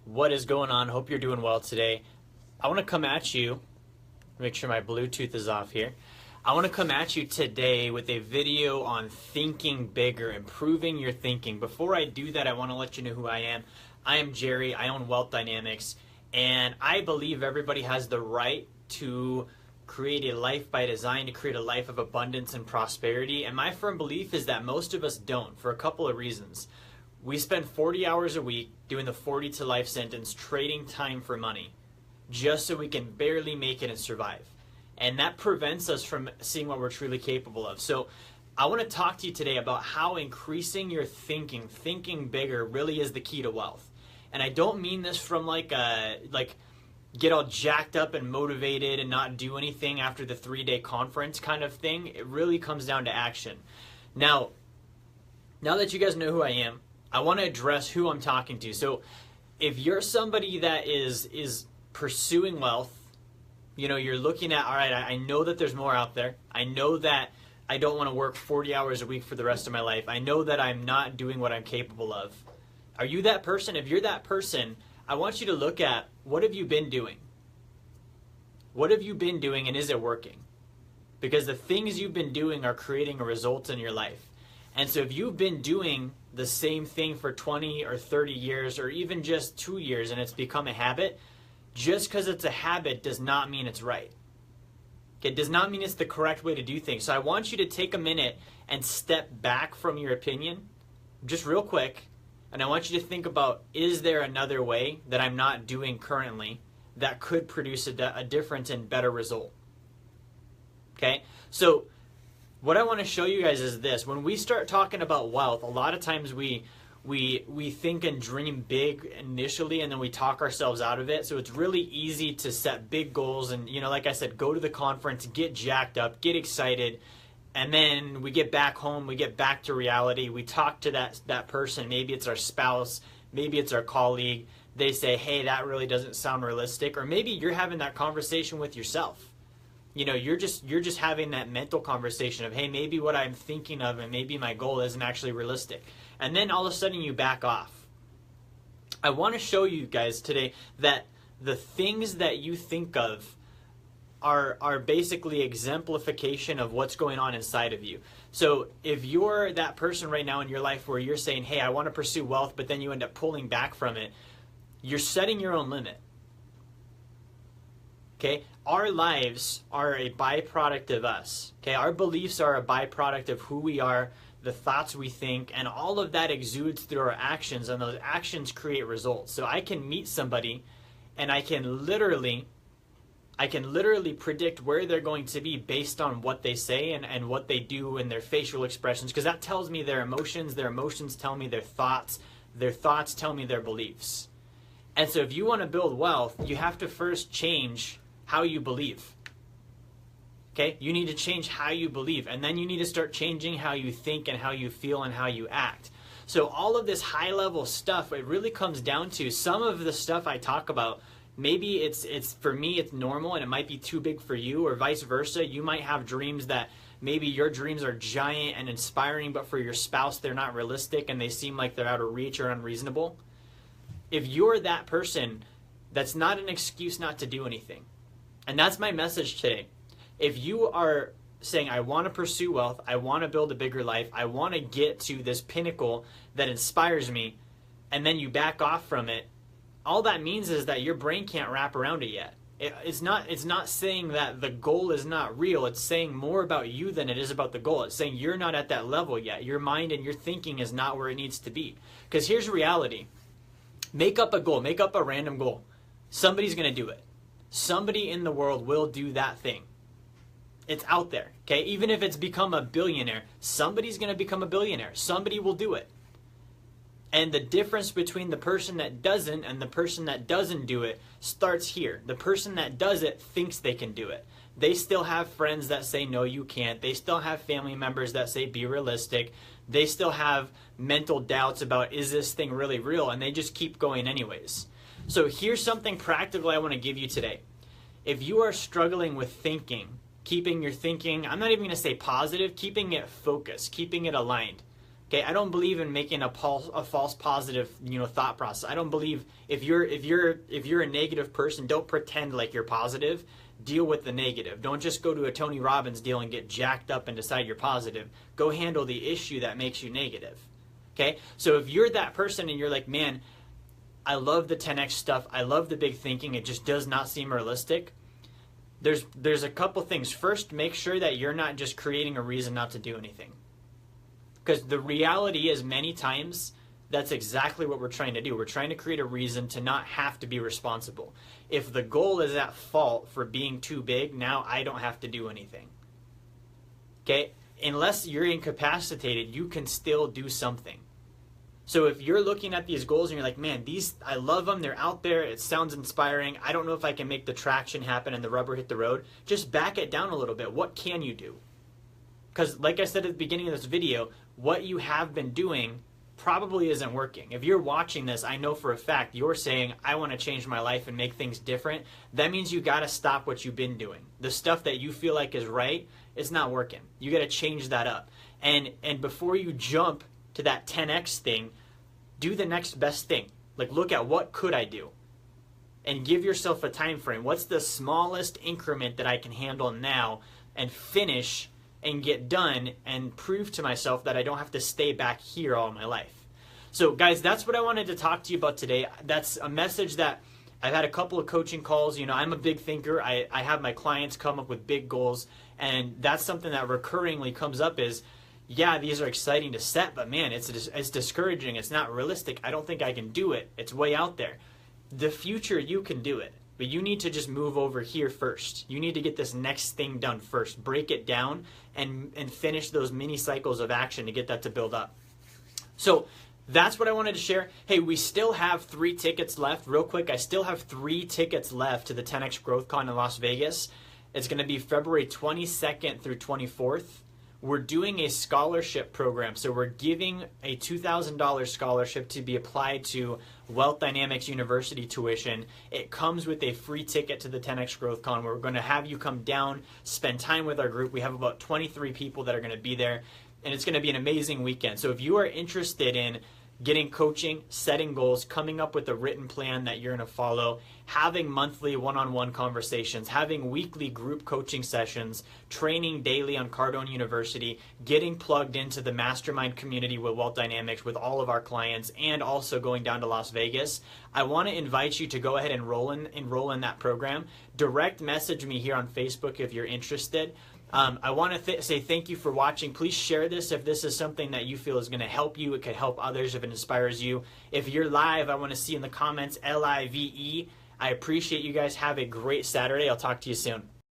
What is going on? Hope you're doing well today. I want to come at you, make sure my Bluetooth is off here. I want to come at you today with a video on thinking bigger, improving your thinking. Before I do that, I want to let you know who I am. I am Jerry. I own Wealth Dynamics, and I believe everybody has the right to create a life by design, to create a life of abundance and prosperity. And my firm belief is that most of us don't, for a couple of reasons. We spend 40 hours a week doing the 40 to life sentence, trading time for money, just so we can barely make it and survive. And that prevents us from seeing what we're truly capable of. So I want to talk to you today about how increasing your thinking bigger, really is the key to wealth. And I don't mean this from like get all jacked up and motivated and not do anything after the 3-day conference kind of thing. It really comes down to action. Now that you guys know who I am, I want to address who I'm talking to. So if you're somebody that is pursuing wealth, you know, you're looking at, all right, I know that there's more out there. I know that I don't want to work 40 hours a week for the rest of my life. I know that I'm not doing what I'm capable of. Are you that person? If you're that person, I want you to look at, what have you been doing? What have you been doing, and is it working? Because the things you've been doing are creating a result in your life. And so if you've been doing the same thing for 20 or 30 years, or even just 2 years, and it's become a habit, just because it's a habit does not mean it's right. It does not mean it's the correct way to do things. So I want you to take a minute and step back from your opinion, just real quick, and I want you to think about, is there another way that I'm not doing currently that could produce a difference and better result? Okay, so what I want to show you guys is this. When we start talking about wealth, a lot of times we think and dream big initially, and then we talk ourselves out of it. So it's really easy to set big goals and, you know, like I said, go to the conference, get jacked up, get excited, and then we get back home, we get back to reality. We talk to that person. Maybe it's our spouse, maybe it's our colleague. They say, hey, that really doesn't sound realistic. Or maybe you're having that conversation with yourself. You know, you're just having that mental conversation of, hey, maybe what I'm thinking of and maybe my goal isn't actually realistic. And then all of a sudden you back off. I want to show you guys today that the things that you think of are basically exemplification of what's going on inside of you. So if you're that person right now in your life where you're saying, hey, I want to pursue wealth, but then you end up pulling back from it, you're setting your own limit. Okay, our lives are a byproduct of us. Okay, our beliefs are a byproduct of who we are, the thoughts we think, and all of that exudes through our actions, and those actions create results. So I can meet somebody and I can literally predict where they're going to be based on what they say and what they do in their facial expressions, because that tells me their emotions tell me their thoughts tell me their beliefs. And so if you want to build wealth, you have to first change how you believe. Okay? You need to change how you believe, and then you need to start changing how you think and how you feel and how you act. So all of this high level stuff, it really comes down to some of the stuff I talk about. Maybe it's for me, it's normal and it might be too big for you, or vice versa. You might have dreams that maybe your dreams are giant and inspiring, but for your spouse, they're not realistic and they seem like they're out of reach or unreasonable. If you're that person, that's not an excuse not to do anything. And that's my message today. If you are saying, I want to pursue wealth, I want to build a bigger life, I want to get to this pinnacle that inspires me, and then you back off from it, all that means is that your brain can't wrap around it yet. It's not saying that the goal is not real. It's saying more about you than it is about the goal. It's saying you're not at that level yet. Your mind and your thinking is not where it needs to be. Because here's reality. Make up a goal. Make up a random goal. Somebody's going to do it. Somebody in the world will do that thing. It's out there, okay? Even if it's become a billionaire, somebody's going to become a billionaire. Somebody will do it. And the difference between the person that doesn't and the person that doesn't do it starts here. The person that does it thinks they can do it. They still have friends that say, no, you can't. They still have family members that say, be realistic. They still have mental doubts about, is this thing really real? And they just keep going anyways. So here's something practical I want to give you today. If you are struggling with thinking, keeping your thinking, I'm not even going to say positive, keeping it focused, keeping it aligned. Okay, I don't believe in making a false positive, thought process. I don't believe if you're a negative person, don't pretend like you're positive. Deal with the negative. Don't just go to a Tony Robbins deal and get jacked up and decide you're positive. Go handle the issue that makes you negative. Okay? So if you're that person and you're like, man, I love the 10x stuff. I love the big thinking. It just does not seem realistic. There's a couple things. First, make sure that you're not just creating a reason not to do anything. Because the reality is many times that's exactly what we're trying to do. We're trying to create a reason to not have to be responsible. If the goal is at fault for being too big, now I don't have to do anything. Okay? Unless you're incapacitated, you can still do something. So if you're looking at these goals and you're like, man, I love them, they're out there, it sounds inspiring, I don't know if I can make the traction happen and the rubber hit the road, just back it down a little bit. What can you do? Because like I said at the beginning of this video, what you have been doing probably isn't working. If you're watching this, I know for a fact you're saying, I want to change my life and make things different. That means you got to stop what you've been doing. The stuff that you feel like is right, it's not working. You got to change that up. And before you jump to that 10x thing, do the next best thing. Like, look at what could I do? And give yourself a time frame. What's the smallest increment that I can handle now and finish and get done and prove to myself that I don't have to stay back here all my life. So guys, that's what I wanted to talk to you about today. That's a message that I've had a couple of coaching calls. I'm a big thinker. I have my clients come up with big goals, and that's something that recurringly comes up is, yeah, these are exciting to set, but man, it's discouraging. It's not realistic. I don't think I can do it. It's way out there. The future, you can do it. But you need to just move over here first. You need to get this next thing done first. Break it down and finish those mini cycles of action to get that to build up. So that's what I wanted to share. Hey, we still have 3 tickets left. Real quick, I still have 3 tickets left to the 10X Growth Con in Las Vegas. It's going to be February 22nd through 24th. We're doing a scholarship program. So we're giving a $2,000 scholarship to be applied to Wealth Dynamics University tuition. It comes with a free ticket to the 10X Growth Con. We're going to have you come down, spend time with our group. We have about 23 people that are going to be there, and it's going to be an amazing weekend. So if you are interested in getting coaching, setting goals, coming up with a written plan that you're going to follow, having monthly one-on-one conversations, having weekly group coaching sessions, training daily on Cardone University, getting plugged into the mastermind community with Wealth Dynamics with all of our clients, and also going down to Las Vegas, I want to invite you to go ahead and enroll in that program. Direct message me here on Facebook if you're interested. I want to say thank you for watching. Please share this if this is something that you feel is going to help you. It could help others if it inspires you. If you're live, I want to see in the comments LIVE. I appreciate you guys. Have a great Saturday. I'll talk to you soon.